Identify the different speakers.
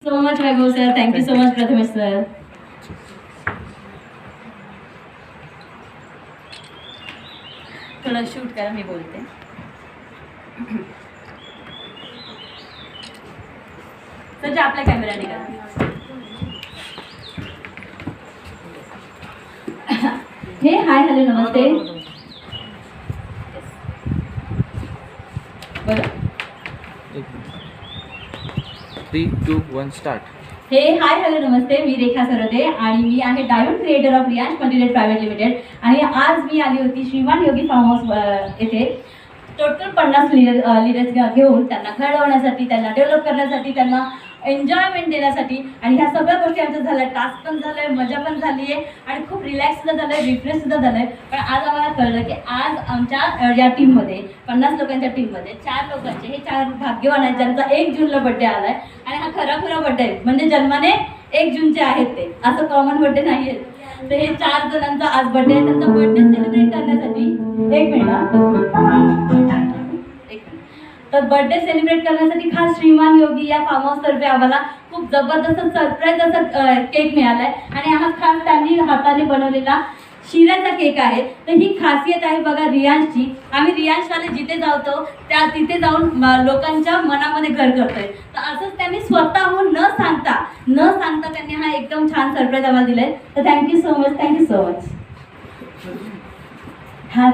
Speaker 1: so much Vaibhav sir, thank you so much Prathamesh sir. थोडं shoot करा, मी बोलते. Sir आपल्या कॅमेराने करा. हे हाय हॅलो नमस्ते. बरं
Speaker 2: 3, 2, 1 स्टार्ट.
Speaker 1: हे हाय हॅलो नमस्ते, मी रेखा सरदे आणि मी आहे diamond creator of Riyansh मल्टीनेट private limited. आणि आज मी आली होती श्रीमान योगी फार्म हाऊस येथे टोटल 50 लीडर्स घेऊन त्यांना घडवण्यासाठी, त्यांना डेव्हलप करण्यासाठी, त्यांना एन्जॉयमेंट देण्यासाठी. आणि ह्या सगळ्या गोष्टी आमच्या झाल्या. टास्क पण झालं आहे, मजा पण झाली आहे आणि खूप रिलॅक्ससुद्धा झालं आहे, रिफ्रेशसुद्धा झालं आहे. पण आज आम्हाला कळलं की आज आमच्या या टीममध्ये 50 लोकांच्या टीममध्ये 4 लोकांचे, हे 4 भाग्यवान आहेत ज्यांचा 1 जूनला बड्डे आला आहे. आणि हा खरा बड्डे आहे, म्हणजे जन्माने 1 जूनचे आहेत ते, असं कॉमन बड्डे नाही आहे. तर हे 4 जणांचा आज बड्डे आहे. त्यांचा बड्डे सेलिब्रेट करण्यासाठी तर बर्थडे सेलिब्रेट करण्यासाठी खास श्रीमान योगी या फार्म हाऊस तर्फे आम्हाला खूप जबरदस्त सरप्राईज असा केक मिळाला आहे. आणि हा खास त्यांनी हाताने बनवलेला शिऱ्याचा केक आहे. तर ही खासियत आहे बघा रियांशची. आम्ही रियांशवाले जिथे जातो तिथे जाऊन लोकांच्या मनामध्ये घर करतोय. तर असंच त्यांनी स्वतःहून न सांगता त्यांनी हा एकदम छान सरप्राईज आम्हाला दिलाय. तर थँक्यू सो मच. हा